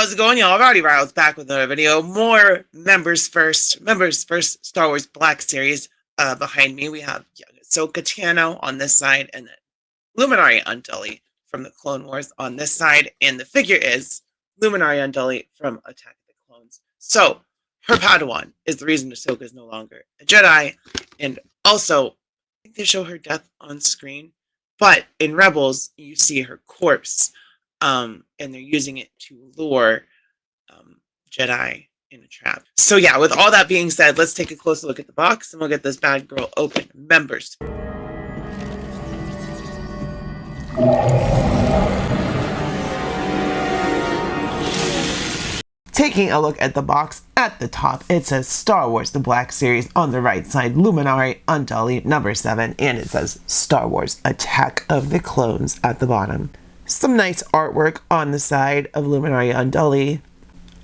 How's it going, y'all? Rowdy Riles back with another video. More Members First Star Wars Black Series. Behind me, we have Ahsoka Tano on this side, and then Luminara Unduli from the Clone Wars on this side, and the figure is Luminara Unduli from Attack of the Clones. So, her Padawan is the reason Ahsoka is no longer a Jedi, and also, I think they show her death on screen, but in Rebels, you see her corpse. And they're using it to lure Jedi in a trap. So yeah, with all that being said, let's take a closer look at the box and we'll get this bad girl open. Members. Taking a look at the box, at the top, it says Star Wars The Black Series. On the right side, Luminara Unduli, number 7, and it says Star Wars Attack of the Clones at the bottom. Some nice artwork on the side of Luminara Unduli.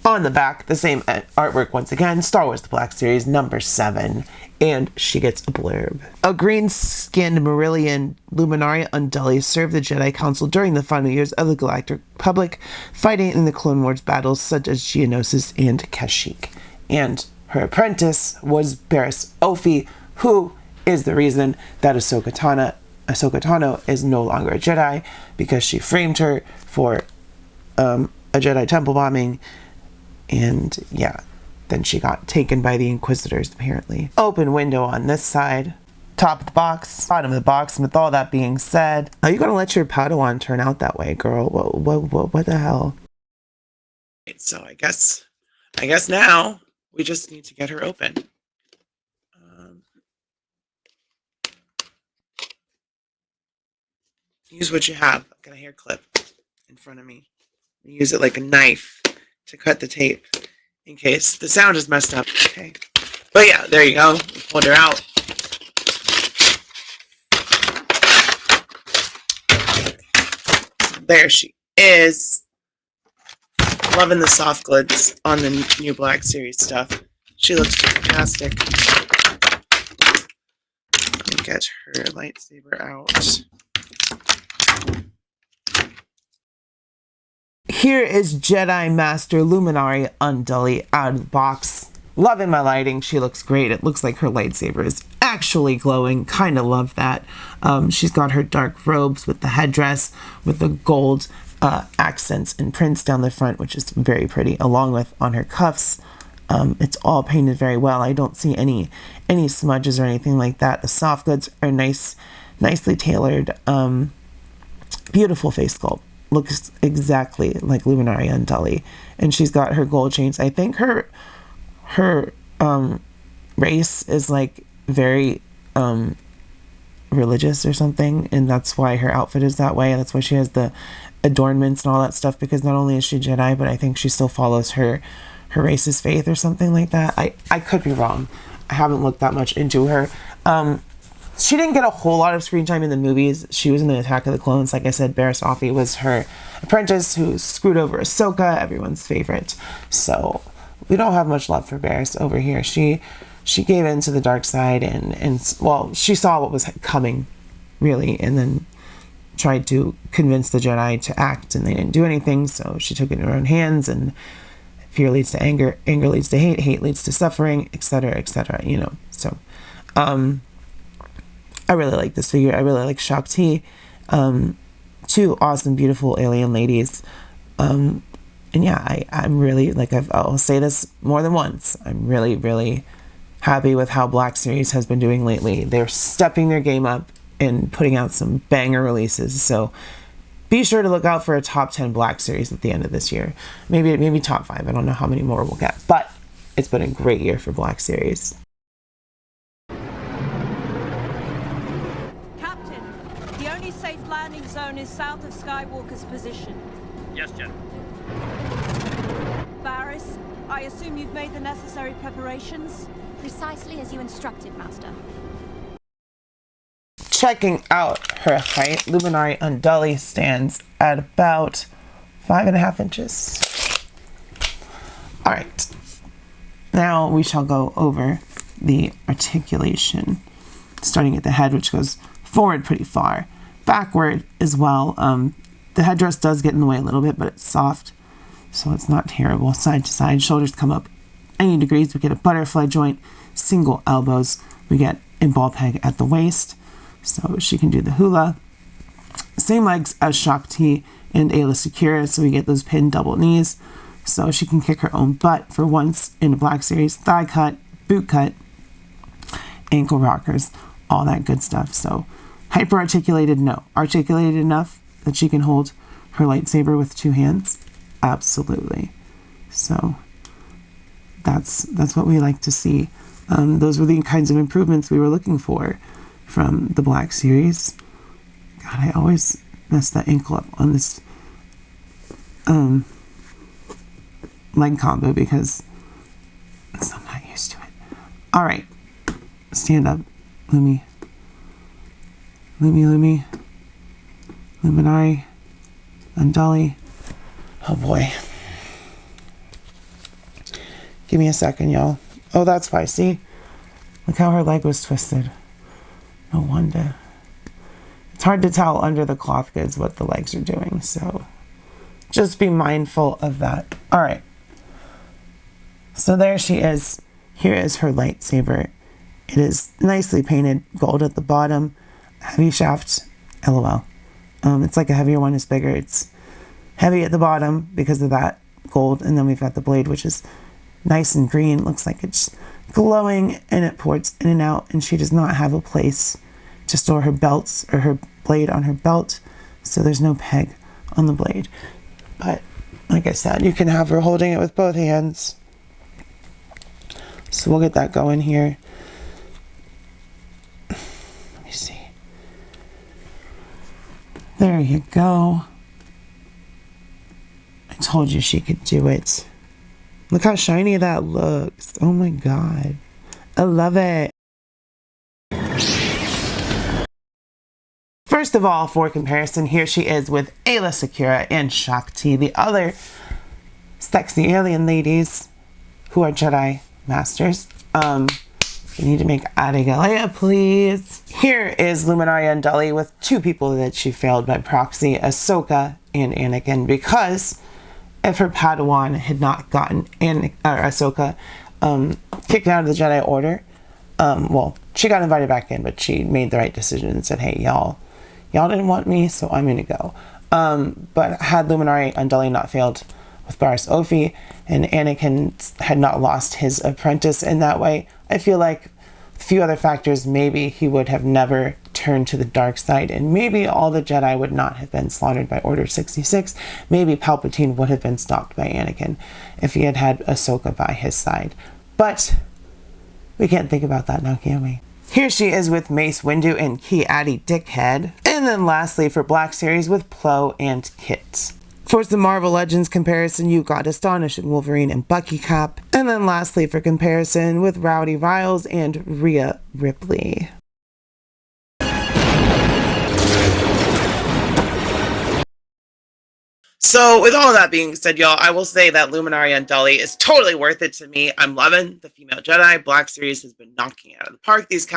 On the back, the same artwork once again, Star Wars The Black Series, number 7, and she gets a blurb. A green-skinned Marillion Luminara Unduli served the Jedi Council during the final years of the Galactic Republic, fighting in the Clone Wars battles such as Geonosis and Kashyyyk. And her apprentice was Barriss Offee, who is the reason that Ahsoka Tano is no longer a Jedi, because she framed her for a Jedi temple bombing, and yeah, then she got taken by the Inquisitors, apparently. Open window on this side, top of the box, bottom of the box, and with all that being said, are you gonna let your Padawan turn out that way, girl? What the hell? So I guess now we just need to get her open. Use what you have. I've got a hair clip in front of me. Use it like a knife to cut the tape in case the sound is messed up. Okay. But yeah, there you go. We pulled her out. There she is. Loving the soft goods on the new Black Series stuff. She looks fantastic. Let me get her lightsaber out. Here is Jedi Master Luminara Unduli out of the box. Loving my lighting. She looks great. It looks like her lightsaber is actually glowing. Kind of love that. She's got her dark robes with the headdress, with the gold accents and prints down the front, which is very pretty, along with on her cuffs. It's all painted very well. I don't see any smudges or anything like that. The soft goods are nicely tailored. Beautiful face sculpt. Looks exactly like Luminara Unduli, and she's got her gold chains. I think her race is like very religious or something, and that's why her outfit is that way. That's why she has the adornments and all that stuff, because not only is she Jedi, but I think she still follows her race's faith or something like that. I could be wrong. I haven't looked that much into her. She didn't get a whole lot of screen time in the movies. She was in the Attack of the Clones. Like I said, Barriss Offee was her apprentice who screwed over Ahsoka, everyone's favorite. So we don't have much love for Barriss over here. She gave in to the dark side and well, she saw what was coming, really, and then tried to convince the Jedi to act, and they didn't do anything, so she took it in her own hands, and fear leads to anger, anger leads to hate leads to suffering, etc., you know. So, I really like this figure. I really like Shaak Ti. Two awesome, beautiful alien ladies. And yeah, I'm really, like, I'll say this more than once. I'm really, really happy with how Black Series has been doing lately. They're stepping their game up and putting out some banger releases. So be sure to look out for a top 10 Black Series at the end of this year. Maybe top 5. I don't know how many more we'll get. But it's been a great year for Black Series. Safe landing zone is south of Skywalker's position. Yes, General. Barriss, I assume you've made the necessary preparations? Precisely as you instructed, Master. Checking out her height, Luminara Unduli stands at about 5.5 inches. Alright. Now we shall go over the articulation. Starting at the head, which goes forward pretty far. Backward as well. The headdress does get in the way a little bit, but it's soft. so it's not terrible. Side to side, shoulders come up 90 degrees. We get a butterfly joint, single elbows. We get a ball peg at the waist, so she can do the hula. Same legs as Shakti and Ayla Secura, so we get those pinned double knees, so she can kick her own butt for once in a Black Series. Thigh cut, boot cut, ankle rockers, all that good stuff. So hyper articulated, no. Articulated enough that she can hold her lightsaber with two hands, absolutely. So that's what we like to see. Those were the kinds of improvements we were looking for from the Black Series. God, I always mess that ankle up on this leg combo because I'm not used to it. All right, stand up, Lumi. Lumi. Luminara Unduli. Oh boy. Give me a second, y'all. Oh, that's why. See? Look how her leg was twisted. No wonder. It's hard to tell under the cloth goods what the legs are doing, so just be mindful of that. All right. So there she is. Here is her lightsaber. It is nicely painted gold at the bottom. Heavy shaft. LOL. It's like a heavier one. It's bigger. It's heavy at the bottom because of that gold. And then we've got the blade, which is nice and green. Looks like it's glowing, and it ports in and out. And she does not have a place to store her belts or her blade on her belt, so there's no peg on the blade. But like I said, you can have her holding it with both hands. So we'll get that going here. Let me see. There you go. I told you she could do it. Look how shiny that looks. Oh my god. I love it. First of all, for comparison, here she is with Ayla Secura and Shakti, the other sexy alien ladies who are Jedi Masters. We need to make Adi Galea, please. Here is Luminara Unduli with two people that she failed by proxy, Ahsoka and Anakin, because if her Padawan had not gotten Ahsoka kicked out of the Jedi Order, well, she got invited back in, but she made the right decision and said, hey, y'all didn't want me, so I'm gonna go. But had Luminara Unduli not failed with Barriss Offee and Anakin had not lost his apprentice in that way, I feel like a few other factors, maybe he would have never turned to the dark side, and maybe all the Jedi would not have been slaughtered by Order 66. Maybe Palpatine would have been stopped by Anakin if he had had Ahsoka by his side. But we can't think about that now, can we? Here she is with Mace Windu and Ki-Adi Dickhead. And then lastly for Black Series with Plo and Kit. For some Marvel Legends comparison, you got Astonishing Wolverine and Bucky Cap. And then lastly for comparison with Rowdy Riles and Rhea Ripley. So with all that being said, y'all, I will say that Luminara Unduli is totally worth it to me. I'm loving the female Jedi. Black Series has been knocking it out of the park. These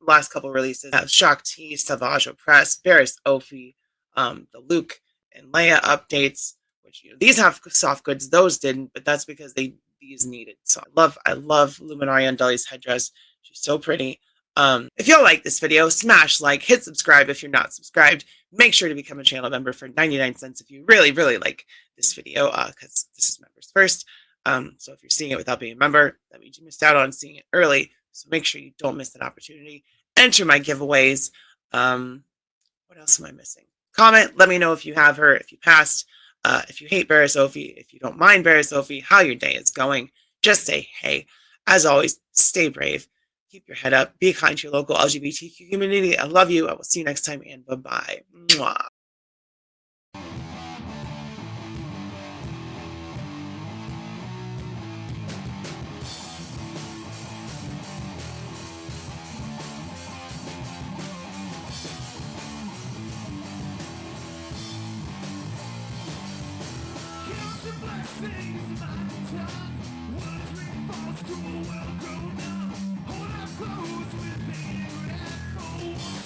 last couple releases have Shakti, Savage Opress, Barriss Offee, the Luke and Leia updates, which these have soft goods, those didn't, but that's because these needed. So I love Luminara Unduli's headdress. She's so pretty. If y'all like this video, smash like, hit subscribe if you're not subscribed. Make sure to become a channel member for 99 cents if you really, really like this video, because this is members first. So if you're seeing it without being a member, that means you missed out on seeing it early. So make sure you don't miss that opportunity. Enter my giveaways. What else am I missing? Comment, let me know if you have her, if you passed, if you hate Barriss Offee, if you don't mind Barriss Offee, how your day is going. Just say hey. As always, stay brave. Keep your head up. Be kind to your local LGBTQ community. I love you. I will see you next time, and bye-bye. Mwah. Blessings, my tongue, words falls to a well.